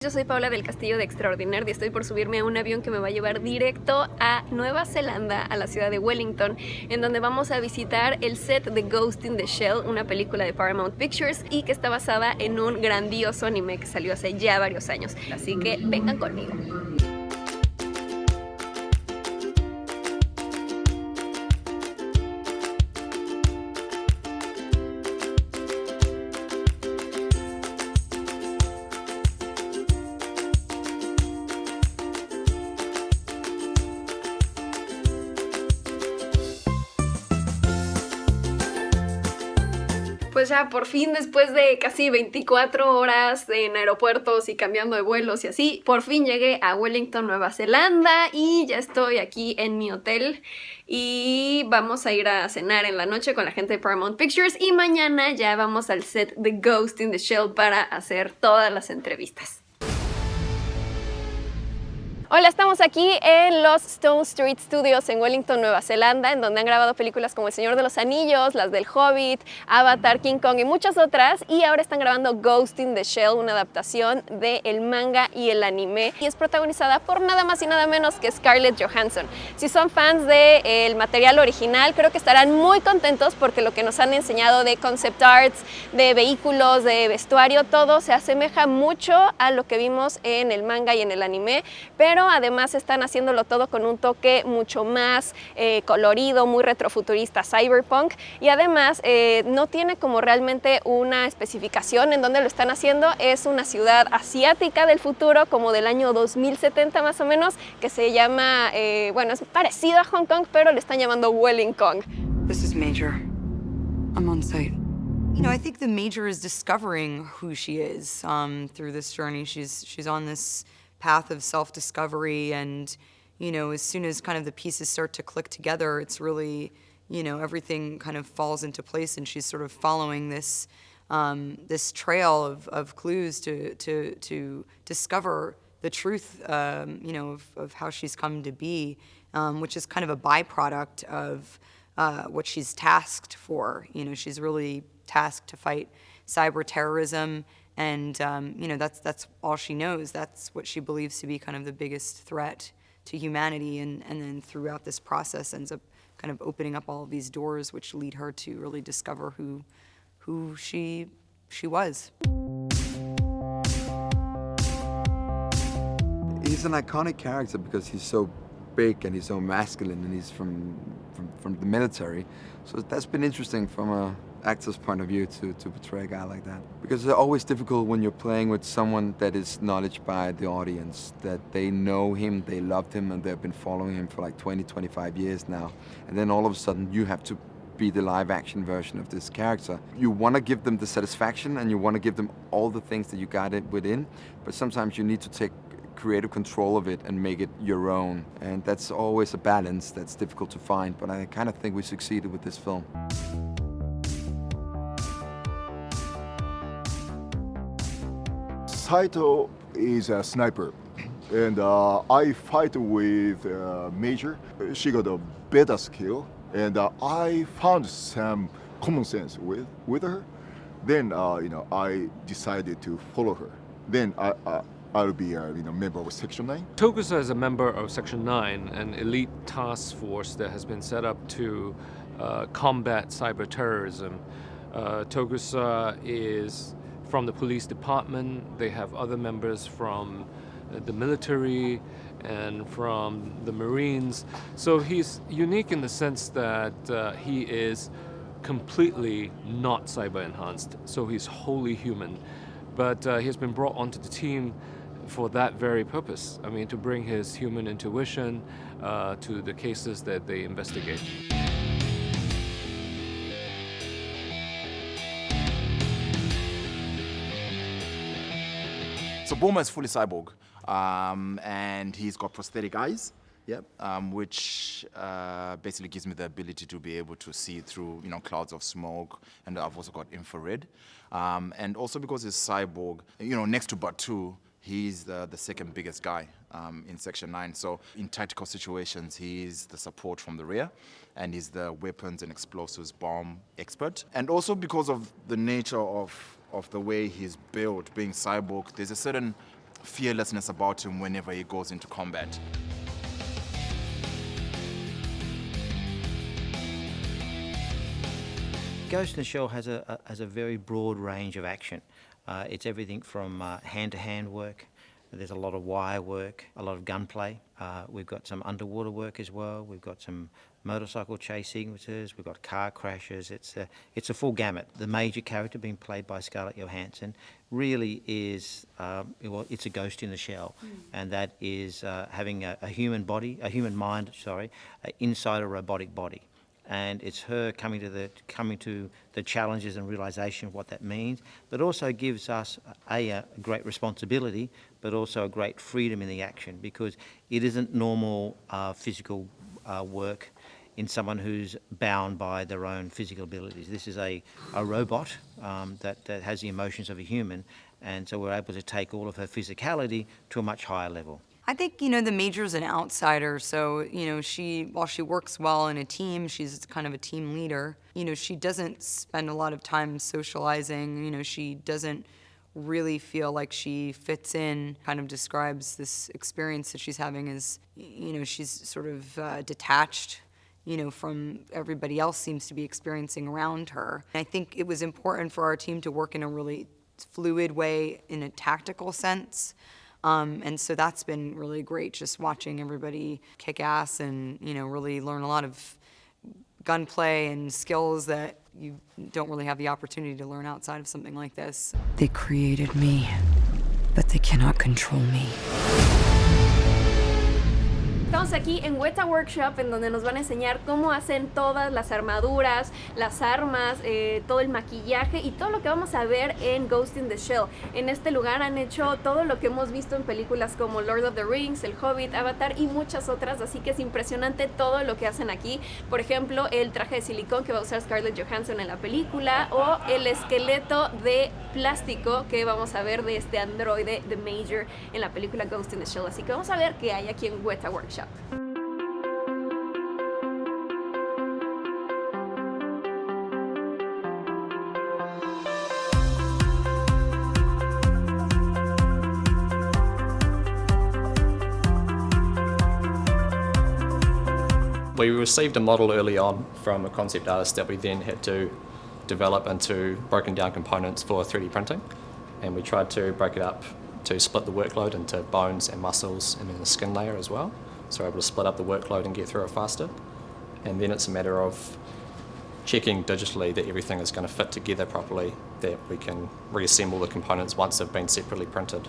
Yo soy Paola Del Castillo de Extraordinerd y estoy por subirme a un avión que me va a llevar directo a Nueva Zelanda, a la ciudad de Wellington, en donde vamos a visitar el set de Ghost in the Shell, una película de Paramount Pictures y que está basada en un grandioso anime que salió hace ya varios años. Así que vengan conmigo. Pues ya por fin, después de casi 24 horas en aeropuertos y cambiando de vuelos y así, por fin llegué a Wellington, Nueva Zelanda y ya estoy aquí en mi hotel y vamos a ir a cenar en la noche con la gente de Paramount Pictures y mañana ya vamos al set de Ghost in the Shell para hacer todas las entrevistas. Hola, estamos aquí en los Stone Street Studios en Wellington, Nueva Zelanda, en donde han grabado películas como El Señor de los Anillos, las del Hobbit, Avatar, King Kong y muchas otras, y ahora están grabando Ghost in the Shell, una adaptación del manga y el anime, y es protagonizada por nada más y nada menos que Scarlett Johansson. Si son fans del material original, creo que estarán muy contentos porque lo que nos han enseñado de concept arts, de vehículos, de vestuario, todo se asemeja mucho a lo que vimos en el manga y en el anime, pero además están haciéndolo todo con un toque mucho más colorido, muy retrofuturista, cyberpunk, y además no tiene como realmente una especificación en dónde lo están haciendo. Es una ciudad asiática del futuro, como del año 2070 más o menos, que se llama, bueno, es parecido a Hong Kong, pero le están llamando Wellington. This is Major. I'm on site. You know, I think the Major is discovering who she is through this journey. She's on this path of self-discovery, and you know, as soon as kind of the pieces start to click together, it's really, you know, everything kind of falls into place, and she's sort of following this this trail of clues to discover the truth, you know, of how she's come to be, which is kind of a byproduct of what she's tasked for. You know, she's really tasked to fight cyber terrorism. And, you know, that's all she knows. That's what she believes to be kind of the biggest threat to humanity. And then throughout this process ends up kind of opening up all of these doors, which lead her to really discover who she was. He's an iconic character because he's so big and he's so masculine and he's from the military. So that's been interesting from a actor's point of view to portray a guy like that. Because it's always difficult when you're playing with someone that is acknowledged by the audience, that they know him, they loved him, and they've been following him for like 20, 25 years now. And then all of a sudden you have to be the live action version of this character. You want to give them the satisfaction and you want to give them all the things that you got it within, but sometimes you need to take creative control of it and make it your own. And that's always a balance that's difficult to find, but I kind of think we succeeded with this film. Saito is a sniper, and I fight with Major. She got a better skill, and I found some common sense with her. Then you know, I decided to follow her. Then I'll be a member of Section 9. Togusa is a member of Section 9, an elite task force that has been set up to combat cyber terrorism. Togusa is from the police department. They have other members from the military and from the Marines. So he's unique in the sense that he is completely not cyber enhanced. So he's wholly human. But he has been brought onto the team for that very purpose. I mean, to bring his human intuition to the cases that they investigate. So Bulma is fully cyborg, and he's got prosthetic eyes, which basically gives me the ability to be able to see through, you know, clouds of smoke, and I've also got infrared. And also because he's cyborg, you know, next to Batu, he's the second biggest guy in Section 9. So in tactical situations, he's the support from the rear, and he's the weapons and explosives bomb expert. And also because of the nature of the way he's built, being cyborg, there's a certain fearlessness about him whenever he goes into combat. Ghost in the Shell has a very broad range of action. It's everything from hand-to-hand work. There's a lot of wire work, a lot of gunplay. We've got some underwater work as well. We've got some motorcycle chase sequences. We've got car crashes. It's a full gamut. The major character being played by Scarlett Johansson really is, well, it's a ghost in the shell, and that is having a human body, a human mind, inside a robotic body. And it's her coming to the challenges and realisation of what that means, but also gives us a great responsibility, but also a great freedom in the action, because it isn't normal physical work in someone who's bound by their own physical abilities. This is a robot that has the emotions of a human, and so we're able to take all of her physicality to a much higher level. I think, you know, the Major's an outsider, so, you know, while she works well in a team, she's kind of a team leader. You know, she doesn't spend a lot of time socializing, you know, she doesn't really feel like she fits in, kind of describes this experience that she's having as, you know, she's sort of detached, you know, from everybody else seems to be experiencing around her. I think it was important for our team to work in a really fluid way in a tactical sense. And so that's been really great, just watching everybody kick ass and, you know, really learn a lot of gunplay and skills that you don't really have the opportunity to learn outside of something like this. They created me, but they cannot control me. Estamos aquí en Weta Workshop, en donde nos van a enseñar cómo hacen todas las armaduras, las armas, todo el maquillaje y todo lo que vamos a ver en Ghost in the Shell. En este lugar han hecho todo lo que hemos visto en películas como Lord of the Rings, El Hobbit, Avatar y muchas otras, así que es impresionante todo lo que hacen aquí. Por ejemplo, el traje de silicón que va a usar Scarlett Johansson en la película, o el esqueleto de plástico que vamos a ver de este androide, The Major, en la película Ghost in the Shell. Así que vamos a ver qué hay aquí en Weta Workshop. We received a model early on from a concept artist that we then had to develop into broken down components for 3D printing, and we tried to break it up to split the workload into bones and muscles and then the skin layer as well, so we're able to split up the workload and get through it faster. And then it's a matter of checking digitally that everything is going to fit together properly, that we can reassemble the components once they've been separately printed,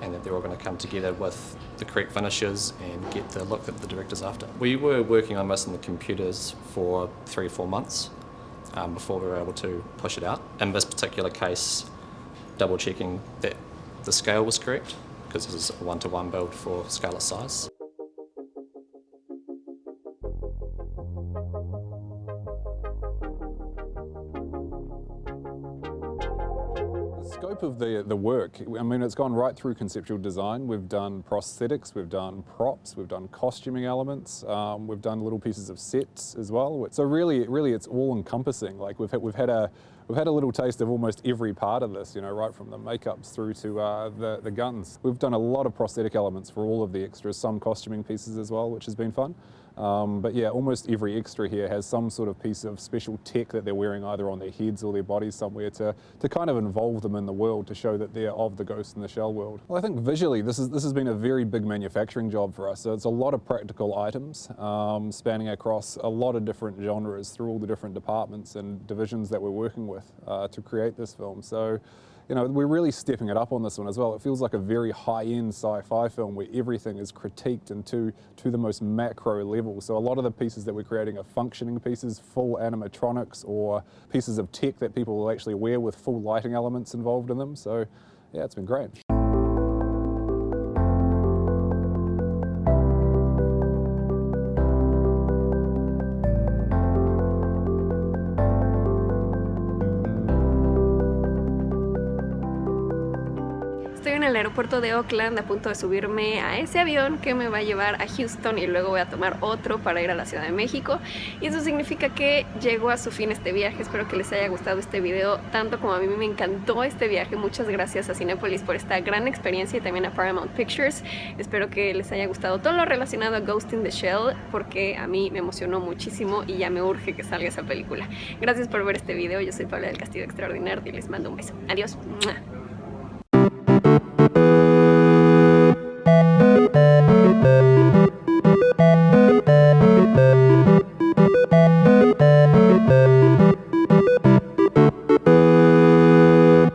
and that they're all going to come together with the correct finishes and get the look that the director's after. We were working on this in the computers for 3 or 4 months before we were able to push it out. In this particular case, double checking that the scale was correct, because this is a 1-to-1 build for Scarlett's size. The scope of the work, I mean, it's gone right through conceptual design. We've done prosthetics, we've done props, we've done costuming elements, we've done little pieces of sets as well. So really it's all encompassing. Like we've had a little taste of almost every part of this, you know, right from the makeups through to the guns. We've done a lot of prosthetic elements for all of the extras, some costuming pieces as well, which has been fun. But yeah, almost every extra here has some sort of piece of special tech that they're wearing either on their heads or their bodies somewhere to kind of involve them in the world, to show that they're of the Ghost in the Shell world. Well, I think visually this has been a very big manufacturing job for us. So it's a lot of practical items spanning across a lot of different genres through all the different departments and divisions that we're working with to create this film. So, you know, we're really stepping it up on this one as well. It feels like a very high-end sci-fi film where everything is critiqued and to the most macro level. So a lot of the pieces that we're creating are functioning pieces, full animatronics, or pieces of tech that people will actually wear with full lighting elements involved in them. So yeah, it's been great. Estoy en el aeropuerto de Auckland, a punto de subirme a ese avión que me va a llevar a Houston y luego voy a tomar otro para ir a la Ciudad de México. Y eso significa que llegó a su fin este viaje. Espero que les haya gustado este video tanto como a mí me encantó este viaje. Muchas gracias a Cinépolis por esta gran experiencia y también a Paramount Pictures. Espero que les haya gustado todo lo relacionado a Ghost in the Shell, porque a mí me emocionó muchísimo y ya me urge que salga esa película. Gracias por ver este video. Yo soy Paola Del Castillo de Extraordinerd y les mando un beso. Adiós.